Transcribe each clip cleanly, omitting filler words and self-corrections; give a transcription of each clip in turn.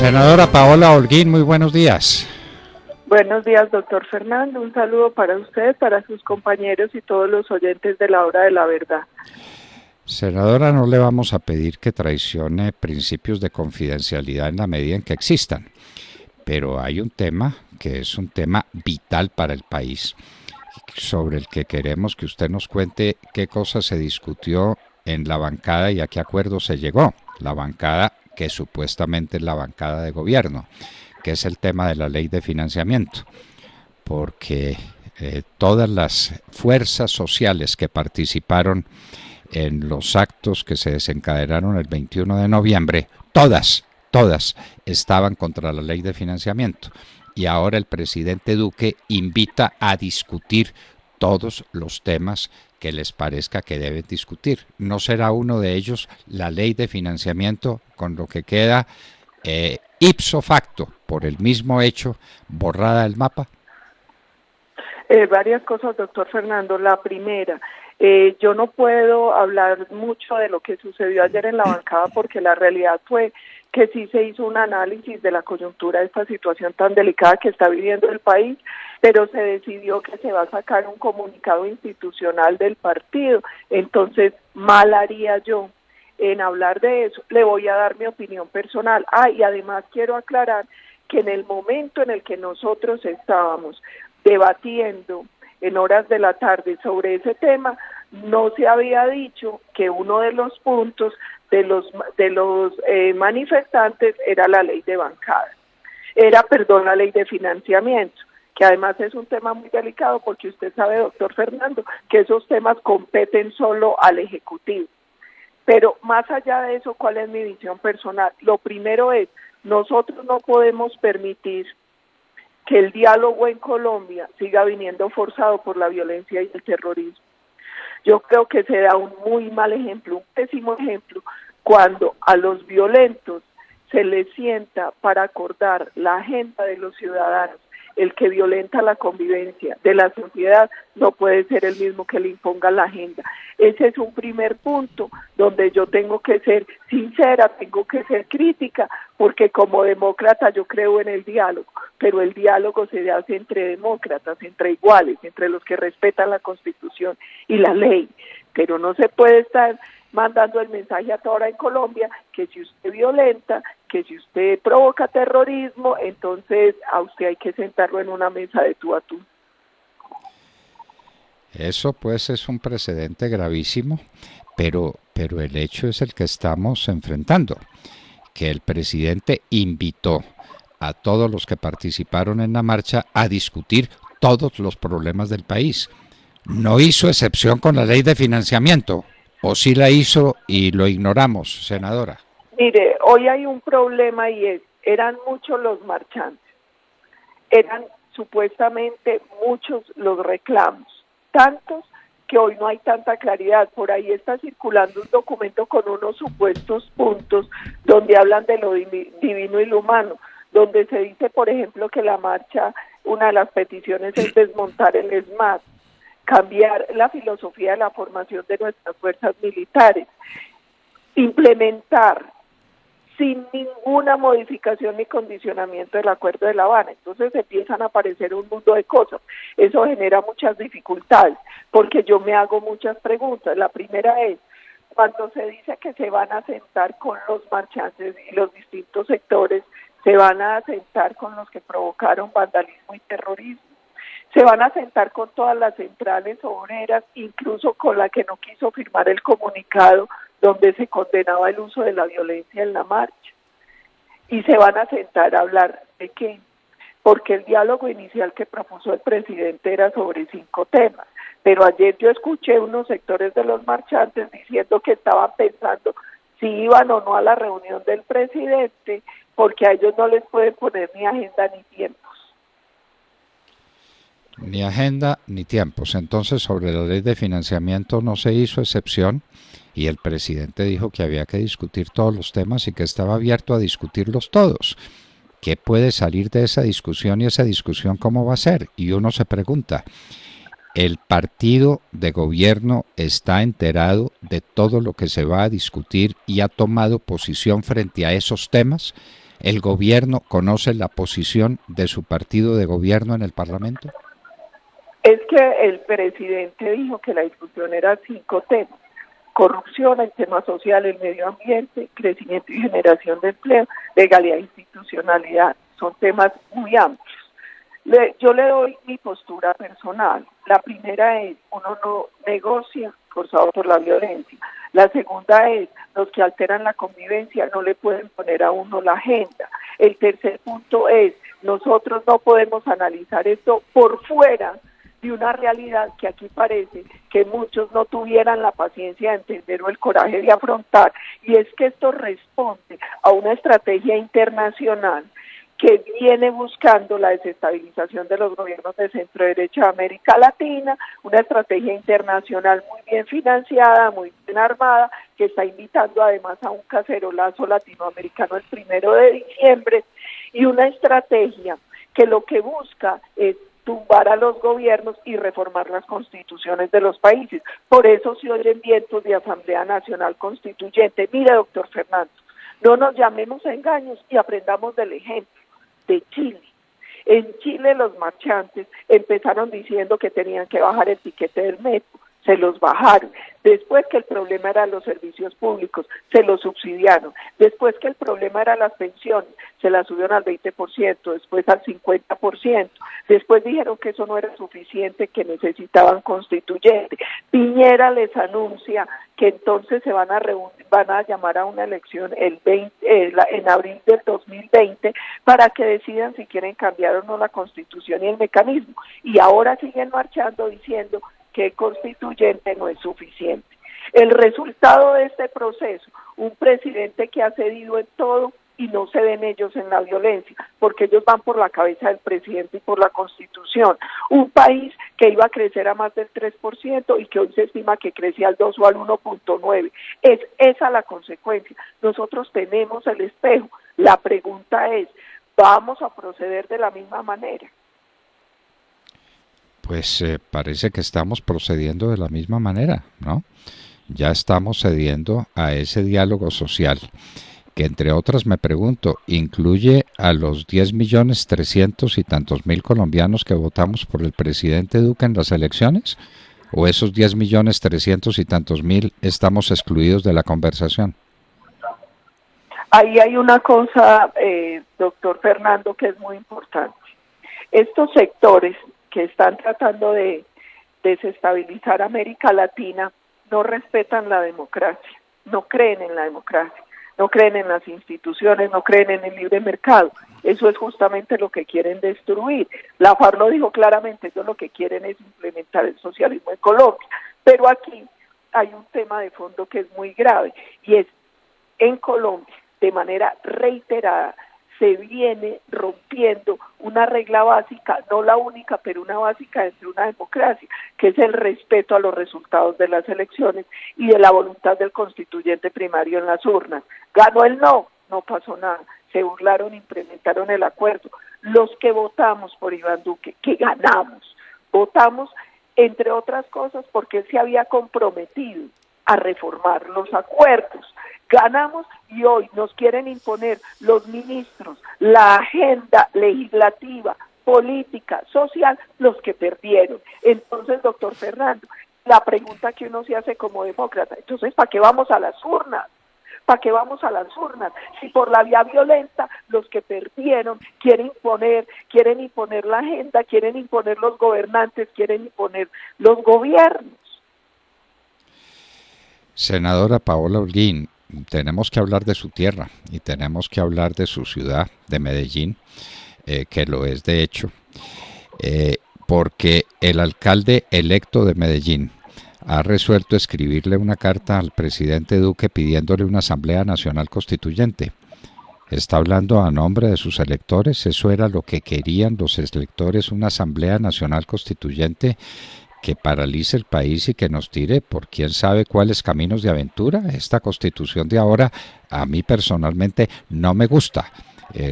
Senadora Paola Holguín, muy buenos días. Buenos días, doctor Fernando. Un saludo para usted, para sus compañeros y todos los oyentes de la Hora de la Verdad. Senadora, no le vamos a pedir que traicione principios de confidencialidad en la medida en que existan, pero hay un tema que es un tema vital para el país, sobre el que queremos que usted nos cuente qué cosa se discutió en la bancada y a qué acuerdo se llegó. La bancada que supuestamente es la bancada de gobierno, que es el tema de la ley de financiamiento, porque todas las fuerzas sociales que participaron en los actos que se desencadenaron el 21 de noviembre, todas estaban contra la ley de financiamiento. Y ahora el presidente Duque invita a discutir todos los temas que les parezca que deben discutir. ¿No será uno de ellos la ley de financiamiento, con lo que queda ipso facto, por el mismo hecho, borrada del mapa? Varias cosas, doctor Fernando. La primera, yo no puedo hablar mucho de lo que sucedió ayer en la bancada porque la realidad fue que sí se hizo un análisis de la coyuntura de esta situación tan delicada que está viviendo el país, pero se decidió que se va a sacar un comunicado institucional del partido. Entonces, mal haría yo en hablar de eso. Le voy a dar mi opinión personal. Y además quiero aclarar que en el momento en el que nosotros estábamos debatiendo en horas de la tarde sobre ese tema, no se había dicho que uno de los puntos de los manifestantes era la ley de bancada, la ley de financiamiento, que además es un tema muy delicado porque usted sabe, doctor Fernando, que esos temas competen solo al Ejecutivo. Pero más allá de eso, ¿cuál es mi visión personal? Lo primero es, nosotros no podemos permitir que el diálogo en Colombia siga viniendo forzado por la violencia y el terrorismo. Yo creo que se da un muy mal ejemplo, un pésimo ejemplo, cuando a los violentos se les sienta para acordar la agenda de los ciudadanos. El que violenta la convivencia de la sociedad no puede ser el mismo que le imponga la agenda. Ese es un primer punto donde yo tengo que ser sincera, tengo que ser crítica, porque como demócrata yo creo en el diálogo, pero el diálogo se hace entre demócratas, entre iguales, entre los que respetan la Constitución y la ley, pero no se puede estar mandando el mensaje a toda hora en Colombia que si usted violenta, que si usted provoca terrorismo, entonces a usted hay que sentarlo en una mesa de tú a tú. Eso pues es un precedente gravísimo, pero el hecho es el que estamos enfrentando, que el presidente invitó a todos los que participaron en la marcha a discutir todos los problemas del país. No hizo excepción con la ley de financiamiento. ¿O sí la hizo y lo ignoramos, senadora? Mire, hoy hay un problema y eran muchos los marchantes, eran supuestamente muchos los reclamos, tantos que hoy no hay tanta claridad. Por ahí está circulando un documento con unos supuestos puntos donde hablan de lo divino y lo humano, donde se dice, por ejemplo, que la marcha, una de las peticiones es desmontar el ESMAD, cambiar la filosofía de la formación de nuestras fuerzas militares, implementar sin ninguna modificación ni condicionamiento del Acuerdo de La Habana. Entonces empiezan a aparecer un mundo de cosas. Eso genera muchas dificultades, porque yo me hago muchas preguntas. La primera es, cuando se dice que se van a sentar con los marchantes y los distintos sectores, se van a sentar con los que provocaron vandalismo y terrorismo, se van a sentar con todas las centrales obreras, incluso con la que no quiso firmar el comunicado donde se condenaba el uso de la violencia en la marcha. Y se van a sentar a hablar ¿de qué? Porque el diálogo inicial que propuso el presidente era sobre 5 temas. Pero ayer yo escuché unos sectores de los marchantes diciendo que estaban pensando si iban o no a la reunión del presidente, porque a ellos no les pueden poner ni agenda ni tiempo. Ni agenda ni tiempos. Entonces, sobre la ley de financiamiento no se hizo excepción y el presidente dijo que había que discutir todos los temas y que estaba abierto a discutirlos todos. ¿Qué puede salir de esa discusión y esa discusión cómo va a ser? Y uno se pregunta, ¿el partido de gobierno está enterado de todo lo que se va a discutir y ha tomado posición frente a esos temas? ¿El gobierno conoce la posición de su partido de gobierno en el Parlamento? Es que el presidente dijo que la discusión era 5 temas: corrupción, el tema social, el medio ambiente, crecimiento y generación de empleo, legalidad e institucionalidad. Son temas muy amplios. Yo le doy mi postura personal. La primera es, uno no negocia forzado por la violencia. La segunda es, los que alteran la convivencia no le pueden poner a uno la agenda. El tercer punto es, nosotros no podemos analizar esto por fuera de una realidad que aquí parece que muchos no tuvieran la paciencia de entender o el coraje de afrontar, y es que esto responde a una estrategia internacional que viene buscando la desestabilización de los gobiernos de centro derecha de América Latina, una estrategia internacional muy bien financiada, muy bien armada, que está invitando además a un cacerolazo latinoamericano el 1 de diciembre, y una estrategia que lo que busca es tumbar a los gobiernos y reformar las constituciones de los países. Por eso se oyen vientos de Asamblea Nacional Constituyente. Mire, doctor Fernando, no nos llamemos a engaños y aprendamos del ejemplo de Chile. En Chile los marchantes empezaron diciendo que tenían que bajar el tiquete del metro, se los bajaron. Después que el problema eran los servicios públicos, se los subsidiaron. Después que el problema eran las pensiones, se las subieron al 20%, después al 50%. Después dijeron que eso no era suficiente, que necesitaban constituyente. Piñera les anuncia que entonces se van a llamar a una elección en abril del 2020 para que decidan si quieren cambiar o no la constitución y el mecanismo. Y ahora siguen marchando diciendo que el constituyente no es suficiente. El resultado de este proceso, un presidente que ha cedido en todo y no ceden ellos en la violencia, porque ellos van por la cabeza del presidente y por la Constitución. Un país que iba a crecer a más del 3% y que hoy se estima que crece al 2 o al 1.9. Es esa la consecuencia. Nosotros tenemos el espejo. La pregunta es, ¿vamos a proceder de la misma manera? Pues parece que estamos procediendo de la misma manera, ¿no? Ya estamos cediendo a ese diálogo social, que entre otras me pregunto, ¿incluye a los 10.300.000 y tantos mil colombianos que votamos por el presidente Duque en las elecciones? ¿O esos 10.300.000 y tantos mil estamos excluidos de la conversación? Ahí hay una cosa, doctor Fernando, que es muy importante. Estos sectores que están tratando de desestabilizar América Latina no respetan la democracia, no creen en la democracia, no creen en las instituciones, no creen en el libre mercado. Eso es justamente lo que quieren destruir. La FARC lo dijo claramente, ellos lo que quieren es implementar el socialismo en Colombia. Pero aquí hay un tema de fondo que es muy grave, y es, en Colombia, de manera reiterada, se viene rompiendo una regla básica, no la única, pero una básica dentro de una democracia, que es el respeto a los resultados de las elecciones y de la voluntad del constituyente primario en las urnas. Ganó el no, no pasó nada, se burlaron, implementaron el acuerdo. Los que votamos por Iván Duque, que ganamos, votamos entre otras cosas porque él se había comprometido a reformar los acuerdos. Ganamos y hoy nos quieren imponer los ministros la agenda legislativa, política, social, los que perdieron. Entonces, doctor Fernando, la pregunta que uno se hace como demócrata, entonces, ¿para qué vamos a las urnas? ¿Para qué vamos a las urnas? Si por la vía violenta los que perdieron quieren imponer la agenda, quieren imponer los gobernantes, quieren imponer los gobiernos. Senadora Paola Holguín, tenemos que hablar de su tierra y tenemos que hablar de su ciudad, de Medellín, que lo es de hecho, porque el alcalde electo de Medellín ha resuelto escribirle una carta al presidente Duque pidiéndole una Asamblea Nacional Constituyente. Está hablando a nombre de sus electores, eso era lo que querían los electores, una Asamblea Nacional Constituyente que paralice el país y que nos tire por quién sabe cuáles caminos de aventura. Esta Constitución de ahora a mí personalmente no me gusta.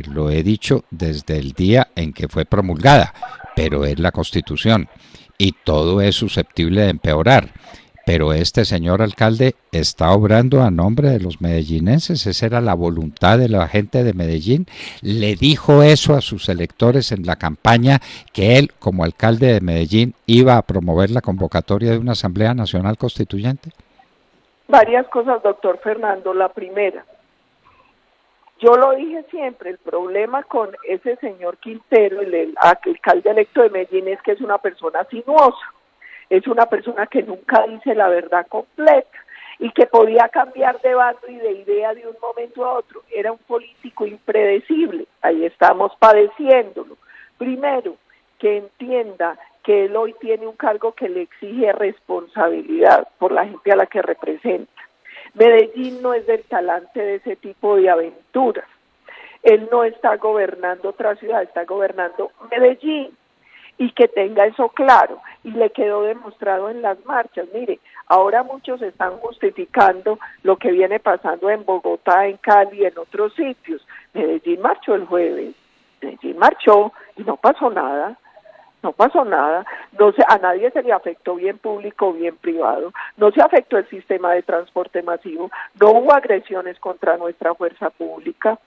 Lo he dicho desde el día en que fue promulgada, pero es la Constitución y todo es susceptible de empeorar. pero este señor alcalde está obrando a nombre de los medellinenses. Esa era la voluntad de la gente de Medellín. Le dijo eso a sus electores en la campaña, que él, como alcalde de Medellín, iba a promover la convocatoria de una Asamblea Nacional Constituyente. Varias cosas, doctor Fernando. La primera, yo lo dije siempre, el problema con ese señor Quintero, el alcalde electo de Medellín, es que es una persona sinuosa. Es una persona que nunca dice la verdad completa y que podía cambiar de bando y de idea de un momento a otro. Era un político impredecible. Ahí estamos padeciéndolo. Primero, que entienda que él hoy tiene un cargo que le exige responsabilidad por la gente a la que representa. Medellín no es del talante de ese tipo de aventuras. Él no está gobernando otra ciudad, está gobernando Medellín. Y que tenga eso claro, y le quedó demostrado en las marchas. Mire, ahora muchos están justificando lo que viene pasando en Bogotá, en Cali, en otros sitios. Medellín marchó el jueves, Medellín marchó y no pasó nada. No pasó nada, a nadie se le afectó bien público, bien privado, no se afectó el sistema de transporte masivo, no hubo agresiones contra nuestra fuerza pública.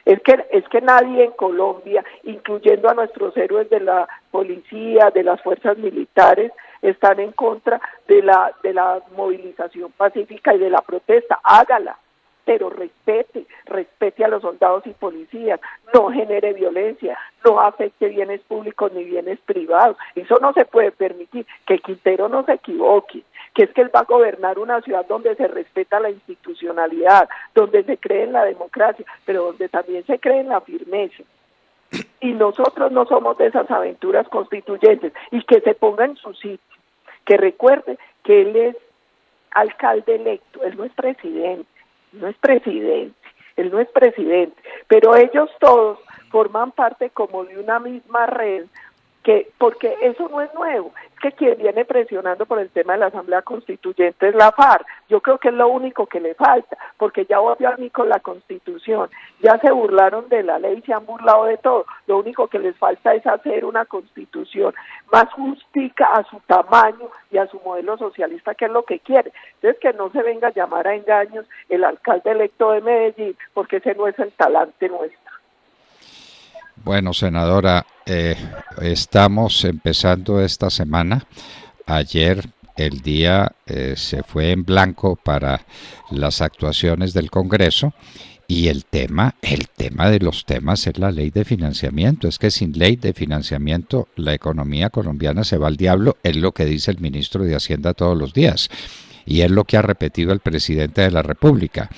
Es que nadie en Colombia, incluyendo a nuestros héroes de la policía, de las fuerzas militares, están en contra de la movilización pacífica y de la protesta. Hágala, pero respete a los soldados y policías, no genere violencia, no afecte bienes públicos ni bienes privados. Eso no se puede permitir, que Quintero no se equivoque, que es que él va a gobernar una ciudad donde se respeta la institucionalidad, donde se cree en la democracia, pero donde también se cree en la firmeza. Y nosotros no somos de esas aventuras constituyentes, y que se ponga en su sitio, que recuerde que él es alcalde electo, él no es presidente, él no es presidente, pero ellos todos forman parte como de una misma red, porque eso no es nuevo, es que quien viene presionando por el tema de la Asamblea Constituyente es la FARC. Yo creo que es lo único que le falta, porque ya volvió a mí con la Constitución, ya se burlaron de la ley, se han burlado de todo, lo único que les falta es hacer una Constitución más justica a su tamaño y a su modelo socialista, que es lo que quiere. Entonces, que no se venga a llamar a engaños el alcalde electo de Medellín, porque ese no es el talante nuestro. Bueno, senadora, estamos empezando esta semana. Ayer el día se fue en blanco para las actuaciones del Congreso y el tema de los temas es la ley de financiamiento. Es que sin ley de financiamiento la economía colombiana se va al diablo, es lo que dice el ministro de Hacienda todos los días y es lo que ha repetido el presidente de la República.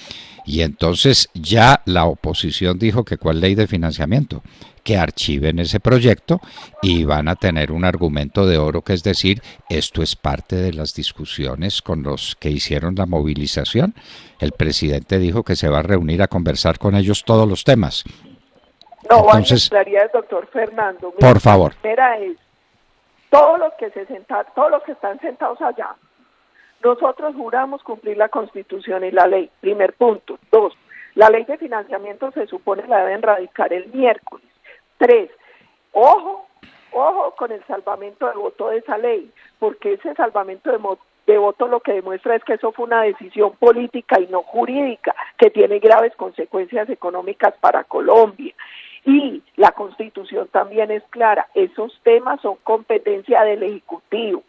Y entonces ya la oposición dijo que ¿cuál ley de financiamiento? Que archiven ese proyecto y van a tener un argumento de oro, que es decir, esto es parte de las discusiones con los que hicieron la movilización. El presidente dijo que se va a reunir a conversar con ellos todos los temas. No, entonces, claridad, doctor Fernando. Por favor. La primera es, todos los que están sentados allá, nosotros juramos cumplir la Constitución y la ley, primer punto. 2, la ley de financiamiento se supone la deben radicar el miércoles. 3, ojo con el salvamento de voto de esa ley, porque ese salvamento de voto lo que demuestra es que eso fue una decisión política y no jurídica, que tiene graves consecuencias económicas para Colombia. Y la Constitución también es clara, esos temas son competencia del Ejecutivo.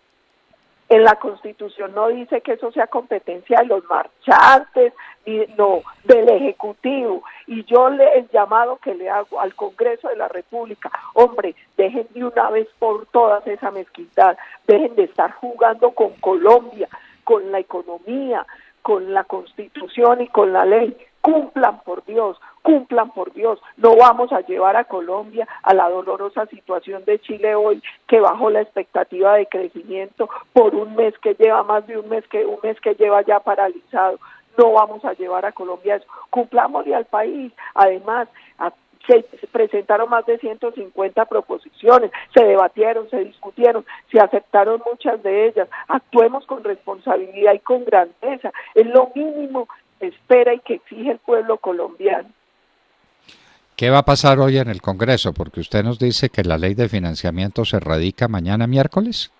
En la Constitución no dice que eso sea competencia de los marchantes, no, del Ejecutivo. Y yo el llamado que le hago al Congreso de la República, hombre, dejen de una vez por todas esa mezquindad, dejen de estar jugando con Colombia, con la economía, con la Constitución y con la ley. Cumplan por Dios, no vamos a llevar a Colombia a la dolorosa situación de Chile hoy, que bajó la expectativa de crecimiento por un mes que lleva, más de un mes que lleva ya paralizado. No vamos a llevar a Colombia a eso, cumplámosle al país. Además, se presentaron más de 150 proposiciones, se debatieron, se discutieron, se aceptaron muchas de ellas. Actuemos con responsabilidad y con grandeza, es lo mínimo que espera y que exige el pueblo colombiano. ¿Qué va a pasar hoy en el Congreso? Porque usted nos dice que la ley de financiamiento se radica mañana miércoles.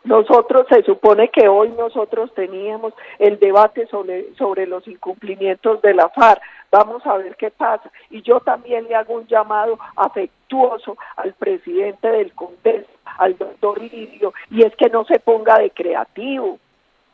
Nosotros, se supone que hoy nosotros teníamos el debate sobre los incumplimientos de la FARC. Vamos a ver qué pasa. Y yo también le hago un llamado afectuoso al presidente del Congreso, al doctor Lirio, y es que no se ponga de creativo,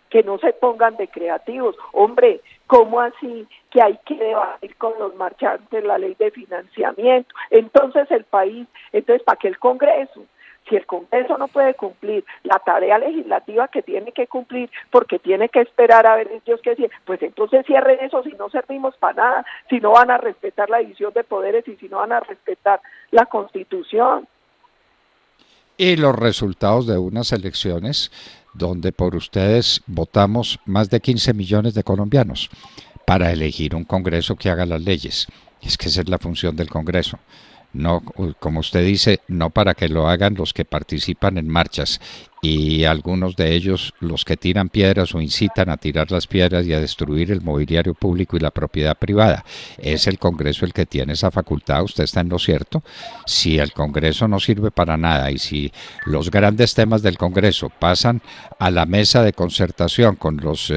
que no se pongan de creativos. Hombre, ¿cómo así que hay que debatir con los marchantes la ley de financiamiento? Entonces ¿para qué el Congreso? Si el Congreso no puede cumplir la tarea legislativa que tiene que cumplir, porque tiene que esperar a ver ellos qué hacen, pues entonces cierren eso, si no servimos para nada, si no van a respetar la división de poderes y si no van a respetar la Constitución. Y los resultados de unas elecciones donde por ustedes votamos más de 15 millones de colombianos para elegir un Congreso que haga las leyes. Es que esa es la función del Congreso. No, como usted dice, no para que lo hagan los que participan en marchas y algunos de ellos los que tiran piedras o incitan a tirar las piedras y a destruir el mobiliario público y la propiedad privada. Es el Congreso el que tiene esa facultad, usted está en lo cierto. Si el Congreso no sirve para nada y si los grandes temas del Congreso pasan a la mesa de concertación con los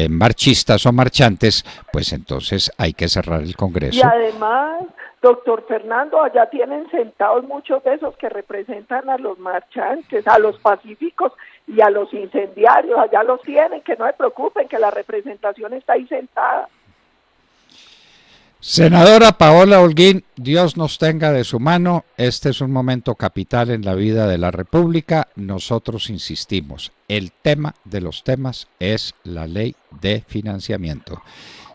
marchistas o marchantes, pues entonces hay que cerrar el Congreso. Y además, doctor Fernando, allá tienen sentados muchos de esos que representan a los marchantes, a los pacíficos y a los incendiarios, allá los tienen, que no se preocupen, que la representación está ahí sentada. Senadora Paola Holguín, Dios nos tenga de su mano. Este es un momento capital en la vida de la República. Nosotros insistimos, el tema de los temas es la ley de financiamiento.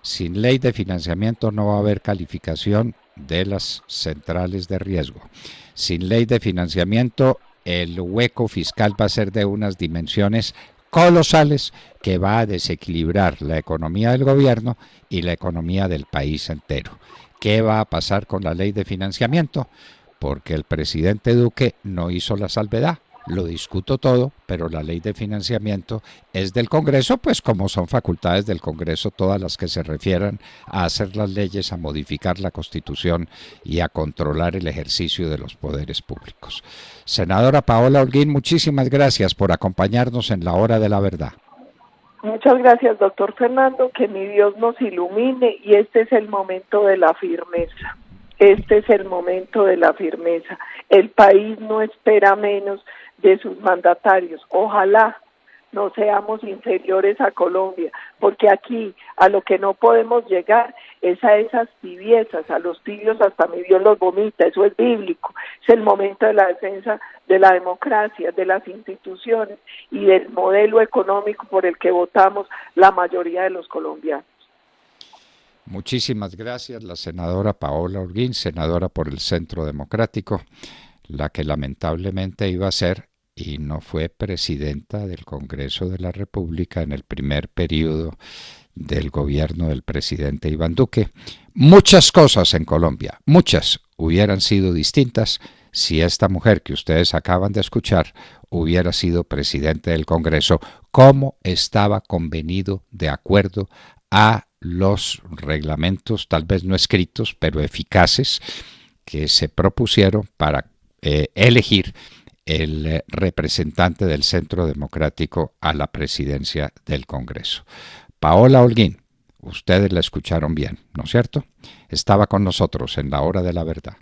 Sin ley de financiamiento no va a haber calificación de las centrales de riesgo. Sin ley de financiamiento, el hueco fiscal va a ser de unas dimensiones colosales que va a desequilibrar la economía del gobierno y la economía del país entero. ¿Qué va a pasar con la ley de financiamiento? Porque el presidente Duque no hizo la salvedad. Lo discuto todo, pero la ley de financiamiento es del Congreso, pues como son facultades del Congreso todas las que se refieran a hacer las leyes, a modificar la Constitución y a controlar el ejercicio de los poderes públicos. Senadora Paola Holguín, muchísimas gracias por acompañarnos en la hora de la verdad. Muchas gracias, doctor Fernando, que mi Dios nos ilumine y este es el momento de la firmeza. Este es el momento de la firmeza. El país no espera menos de sus mandatarios. Ojalá no seamos inferiores a Colombia, porque aquí a lo que no podemos llegar es a esas tibiezas, a los tibios hasta mi Dios los vomita, eso es bíblico. Es el momento de la defensa de la democracia, de las instituciones y del modelo económico por el que votamos la mayoría de los colombianos. Muchísimas gracias, la senadora Paola Holguín, senadora por el Centro Democrático, la que lamentablemente iba a ser y no fue presidenta del Congreso de la República en el primer periodo del gobierno del presidente Iván Duque. Muchas cosas en Colombia, muchas hubieran sido distintas si esta mujer que ustedes acaban de escuchar hubiera sido presidente del Congreso, como estaba convenido de acuerdo a los reglamentos, tal vez no escritos, pero eficaces, que se propusieron para elegir el representante del Centro Democrático a la presidencia del Congreso. Paola Holguín, ustedes la escucharon bien, ¿no es cierto? Estaba con nosotros en la hora de la verdad.